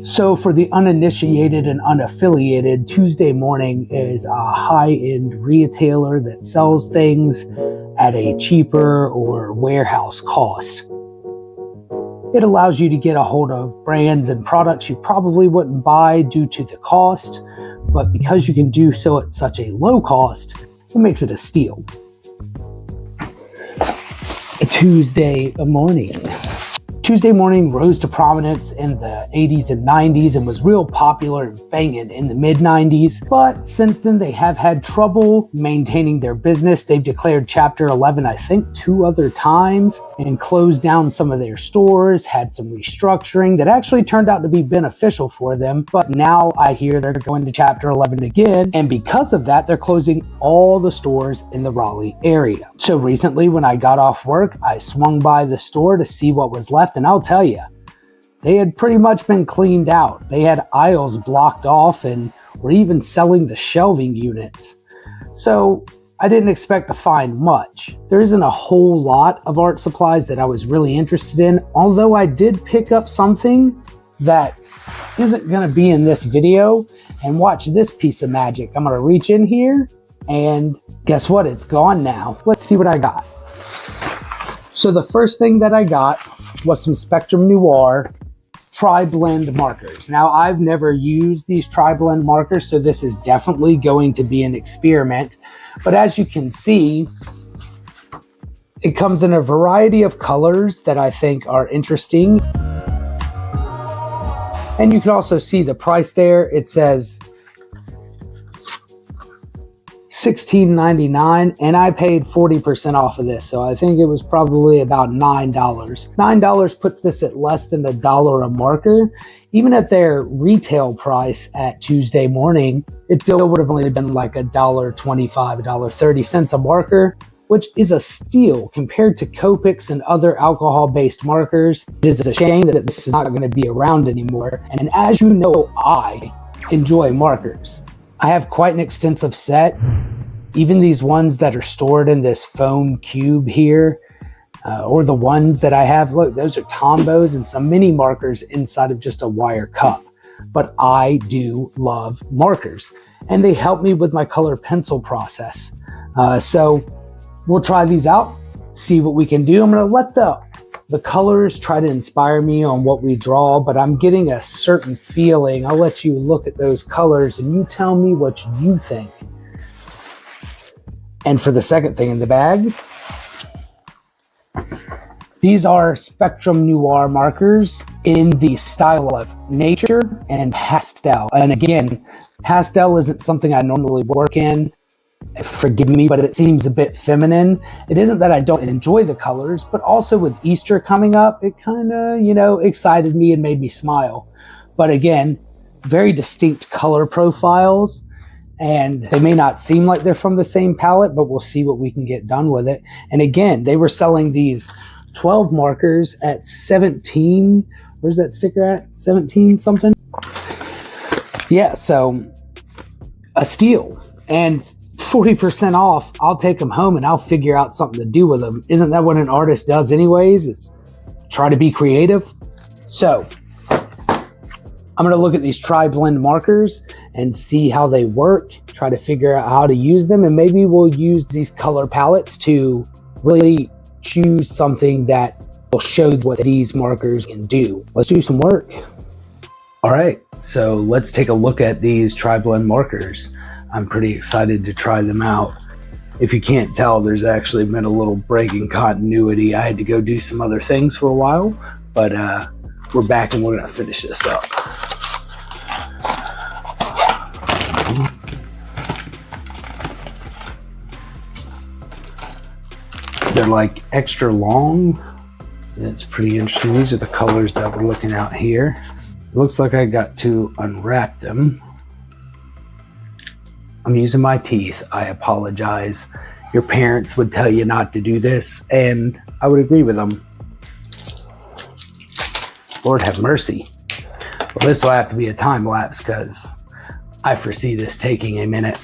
So for the uninitiated and unaffiliated, Tuesday Morning is a high-end retailer that sells things at a cheaper or warehouse cost. It allows you to get a hold of brands and products you probably wouldn't buy due to the cost, but because you can do so at such a low cost, it makes it a steal. Tuesday Morning rose to prominence in the 80s and 90s and was real popular and banging in the mid-90s. But since then, they have had trouble maintaining their business. They've declared Chapter 11, I think, 2 other times and closed down some of their stores, had some restructuring that actually turned out to be beneficial for them. But now I hear they're going to Chapter 11 again. And because of that, they're closing all the stores in the Raleigh area. So recently, when I got off work, I swung by the store to see what was left. And I'll tell you, they had pretty much been cleaned out. They had aisles blocked off and were even selling the shelving units. So I didn't expect to find much. There isn't a whole lot of art supplies that I was really interested in, although I did pick up something that isn't going to be in this video. And watch this piece of magic. I'm going to reach in here and guess what? It's gone now. Let's see what I got. So the first thing that I got was some Spectrum Noir Tri-Blend markers. Now, I've never used these Tri-Blend markers, so this is definitely going to be an experiment. But as you can see, it comes in a variety of colors that I think are interesting. And you can also see the price there. It says $16.99, and I paid 40% off of this, so I think it was probably about $9. $9 puts this at less than $1 a marker. Even at their retail price at Tuesday Morning, it still would have only been like $1.25, $1.30 a marker, which is a steal compared to Copics and other alcohol-based markers. It is a shame that this is not going to be around anymore, and as you know, I enjoy markers. I have quite an extensive set. Even these ones that are stored in this foam cube here, or the ones that I have, look, those are Tombos and some mini markers inside of just a wire cup. But I do love markers, and they help me with my color pencil process. So we'll try these out, see what we can do. I'm going to let the colors try to inspire me on what we draw, but I'm getting a certain feeling. I'll let you look at those colors and you tell me what you think. And for the second thing in the bag, these are Spectrum Noir markers in the style of nature and pastel. And again, pastel isn't something I normally work in. Forgive me, but it seems a bit feminine. It isn't that I don't enjoy the colors, but also with Easter coming up, it kind of, excited me and made me smile. But again, very distinct color profiles, and they may not seem like they're from the same palette, but we'll see what we can get done with it. And again, they were selling these 12 markers at 17. Where's that sticker at? 17 something? Yeah, so a steal. And 40% off, I'll take them home and I'll figure out something to do with them. Isn't that what an artist does anyways? Is try to be creative. So I'm going to look at these Tri-Blend markers and see how they work, try to figure out how to use them, and maybe we'll use these color palettes to really choose something that will show what these markers can do. Let's do some work. All right, so let's take a look at these Tri-Blend markers. I'm pretty excited to try them out. If you can't tell, there's actually been a little break in continuity. I had to go do some other things for a while, but we're back and we're gonna finish this up. They're like extra long. It's pretty interesting. These are the colors that we're looking at here. It looks like I got to unwrap them. I'm using my teeth. I apologize. Your parents would tell you not to do this, and I would agree with them. Lord have mercy. Well, this will have to be a time lapse because I foresee this taking a minute.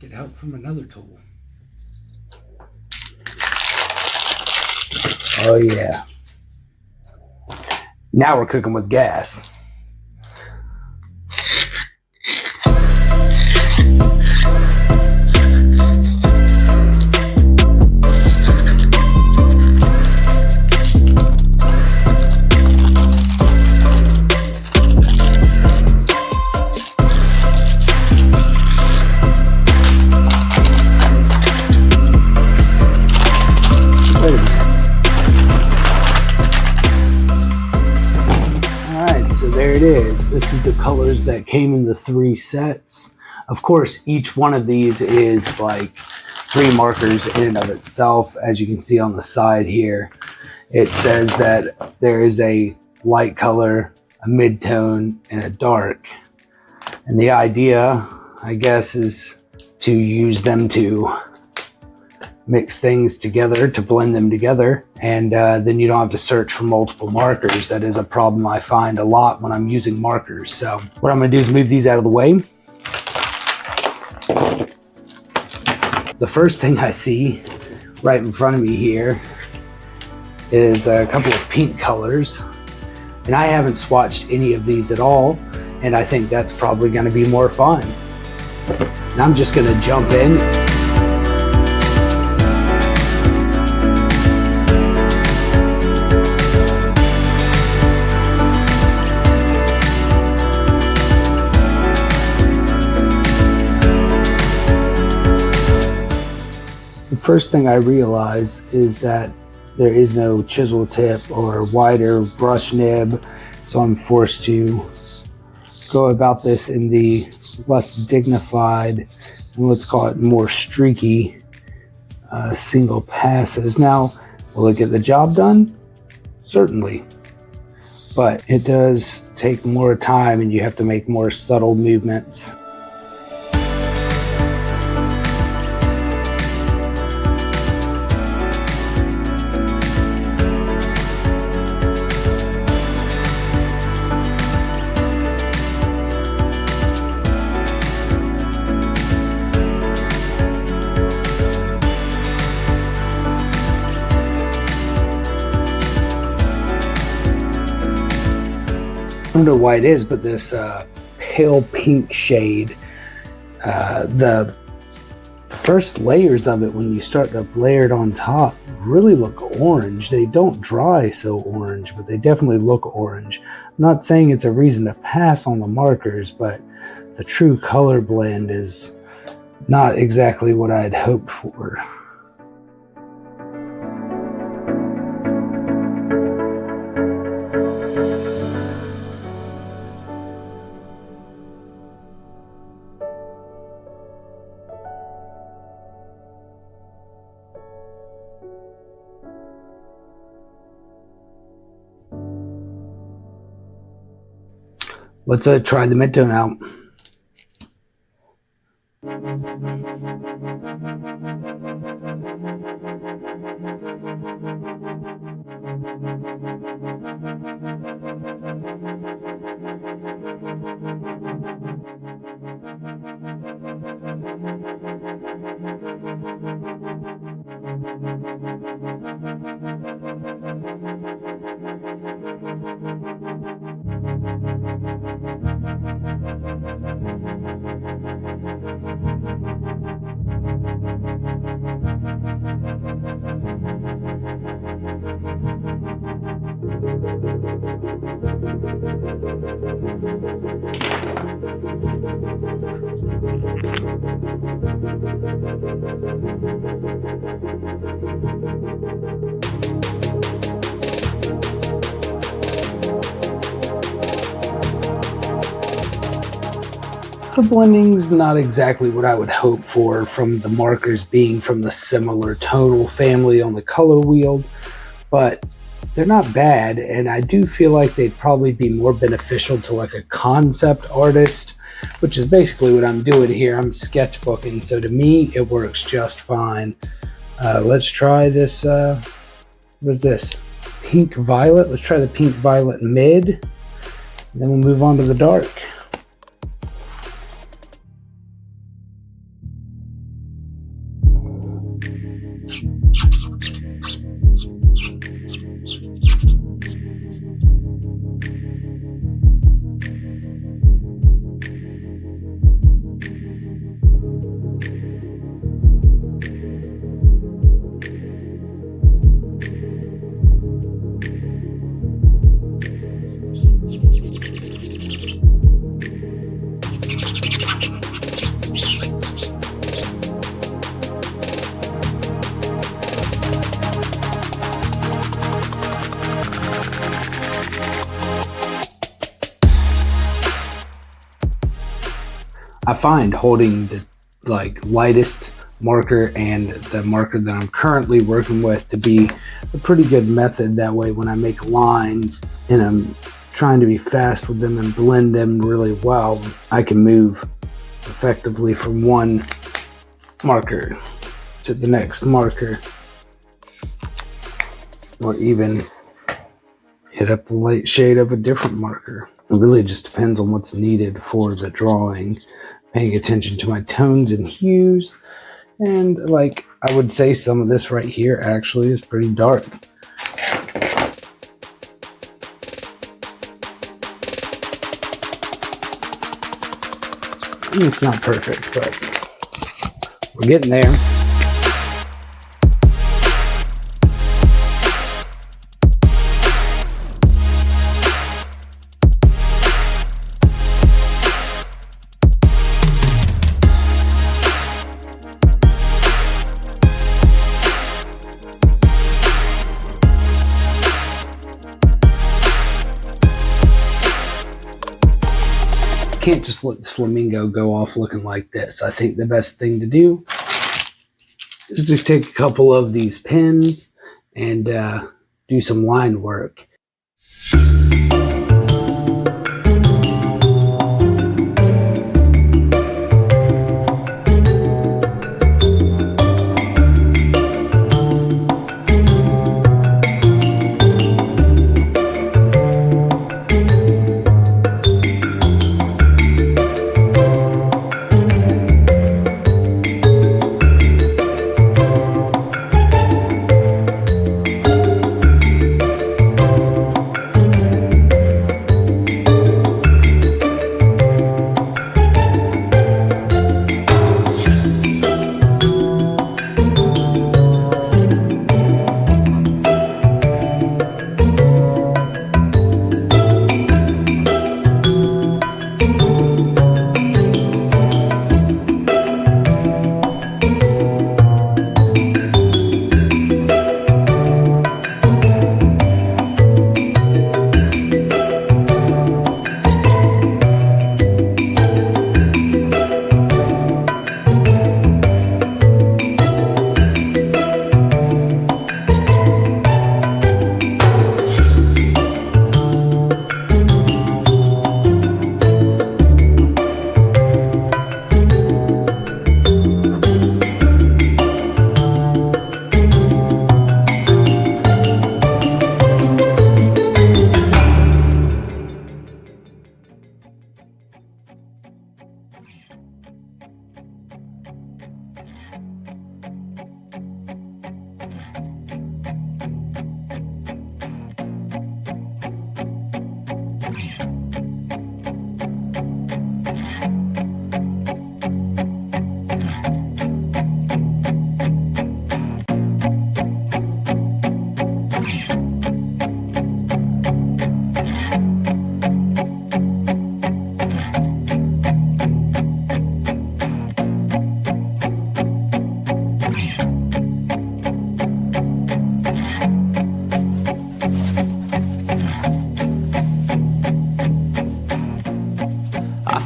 Get help from another tool. Oh yeah. Now we're cooking with gas. So there it is. This is the colors that came in the 3 sets. Of course, each one of these is like 3 markers in and of itself. As you can see on the side here, it says that there is a light color, a mid-tone, and a dark. And the idea, I guess, is to use them to mix things together, to blend them together, and then you don't have to search for multiple markers. That is a problem I find a lot when I'm using markers. So what I'm going to do is move these out of the way. The first thing I see right in front of me here is a couple of pink colors, and I haven't swatched any of these at all, and I think that's probably going to be more fun. And I'm just going to jump in. First thing I realize is that there is no chisel tip or wider brush nib, so I'm forced to go about this in the less dignified and let's call it more streaky single passes. Now, will it get the job done? Certainly, but it does take more time and you have to make more subtle movements. I don't know why it is, but this pale pink shade, the first layers of it when you start to layer it on top really look orange. They don't dry so orange, but they definitely look orange. I'm not saying it's a reason to pass on the markers, but the true color blend is not exactly what I'd hoped for. Let's try the mid-tone out. The blending's not exactly what I would hope for from the markers being from the similar tonal family on the color wheel, but they're not bad, and I do feel like they'd probably be more beneficial to like a concept artist, which is basically what I'm doing here. I'm sketchbooking, so to me it works just fine. Let's try this, what is this? Pink violet. Let's try the pink violet mid, and then we'll move on to the dark. I find holding the lightest marker and the marker that I'm currently working with to be a pretty good method. That way when I make lines and I'm trying to be fast with them and blend them really well, I can move effectively from one marker to the next marker, or even hit up the light shade of a different marker. It really just depends on what's needed for the drawing, paying attention to my tones and hues. And like I would say, some of this right here actually is pretty dark. It's not perfect, but we're getting there. Can't just let this flamingo go off looking like this. I think the best thing to do is just take a couple of these pens and do some line work.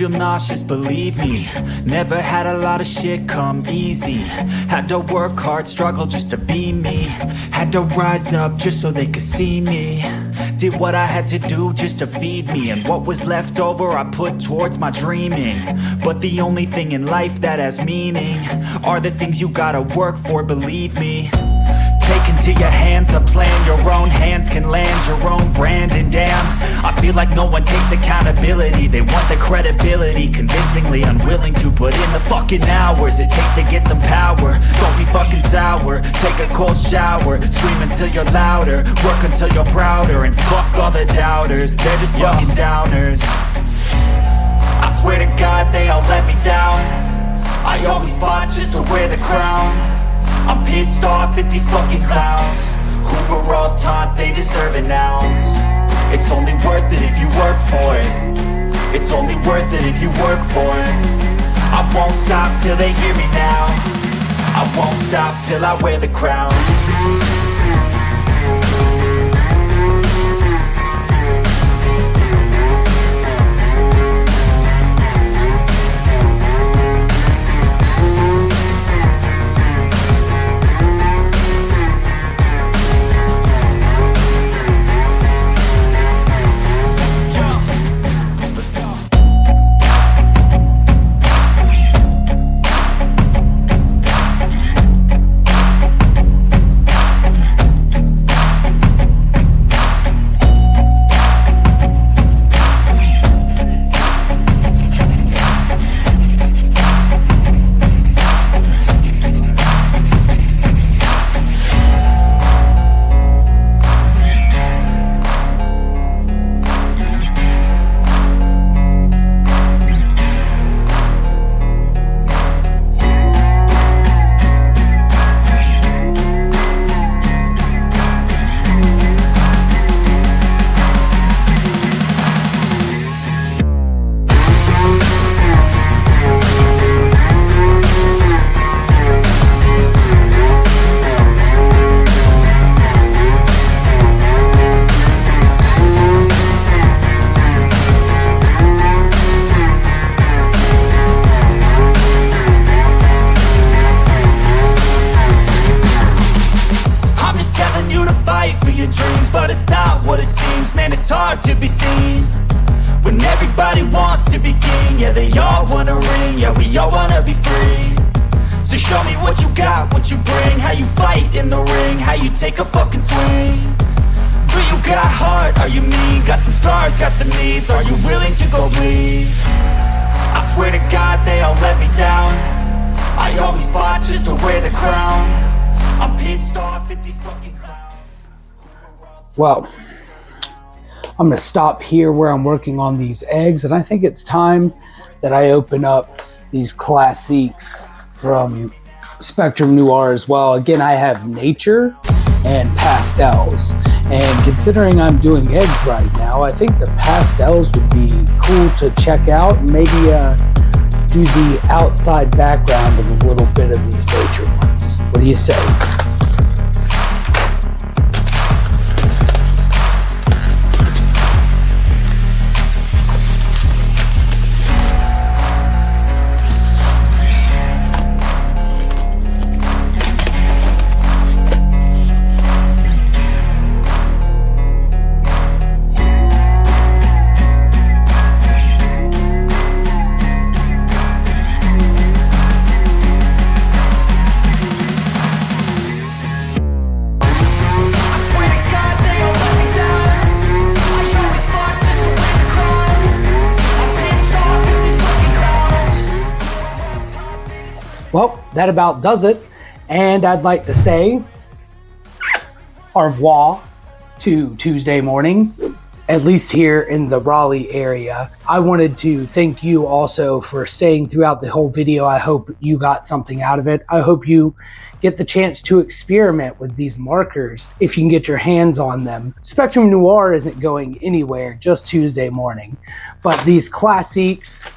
feel nauseous, believe me. Never had a lot of shit come easy. Had to work hard, struggle just to be me. Had to rise up just so they could see me. Did what I had to do just to feed me, and what was left over I put towards my dreaming. But the only thing in life that has meaning are the things you gotta work for, believe me. take into your hands a plan. Your own hands can land your own brand. And damn, I feel like no one takes accountability. They want the credibility, convincingly unwilling to put in the fucking hours it takes to get some power. Don't be fucking sour, take a cold shower, scream until you're louder, work until you're prouder, and fuck all the doubters, they're just fucking downers. I swear to God they all let me down. I always fought just to wear the crown. I'm pissed off at these fucking clowns who were all taught they deserve an ounce. It's only worth it if you work for it. It's only worth it if you work for it. I won't stop till they hear me now. I won't stop till I wear the crown. Take a fucking swing. Do you got heart? Are you mean? Got some scars, got some needs. Are you willing to go bleed? I swear to God they all let me down. I always fought just to wear the crown. I'm pissed off at these fucking clowns. Well, I'm going to stop here where I'm working on these eggs, and I think it's time that I open up these Classiques from Spectrum Noir as well. Again, I have nature and pastels, and considering I'm doing eggs right now, I think the pastels would be cool to check out, and maybe do the outside background with a little bit of these nature ones. What do you say? Well, that about does it. And I'd like to say au revoir to Tuesday morning, at least here in the Raleigh area. I wanted to thank you also for staying throughout the whole video. I hope you got something out of it. I hope you get the chance to experiment with these markers if you can get your hands on them. Spectrum Noir isn't going anywhere, just Tuesday morning. But these Classiques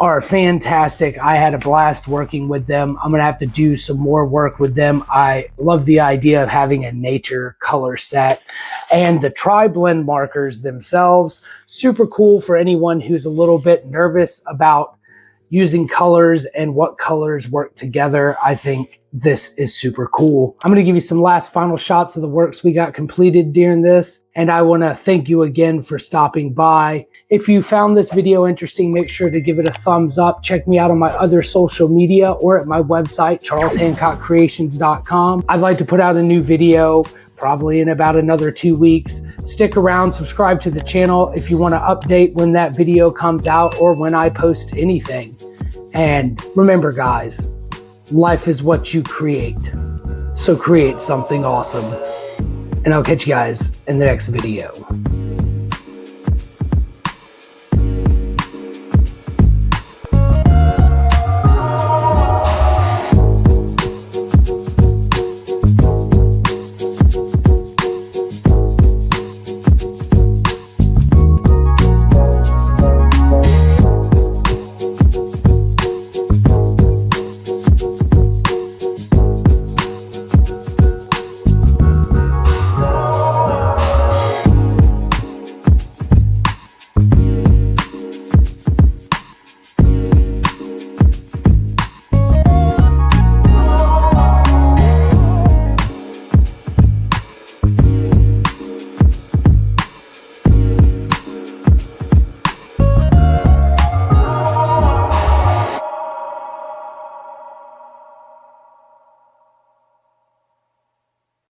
are fantastic. I had a blast working with them. I'm gonna have to do some more work with them. I love the idea of having a nature color set, and the Tri-Blend markers themselves, super cool for anyone who's a little bit nervous about using colors and what colors work together. I think this is super cool. I'm going to give you some last final shots of the works we got completed during this. And I want to thank you again for stopping by. If you found this video interesting, make sure to give it a thumbs up. Check me out on my other social media or at my website, charleshancockcreations.com. I'd like to put out a new video probably in about another 2 weeks. Stick around, subscribe to the channel if you want to update when that video comes out or when I post anything. And remember guys, life is what you create. So create something awesome. And I'll catch you guys in the next video.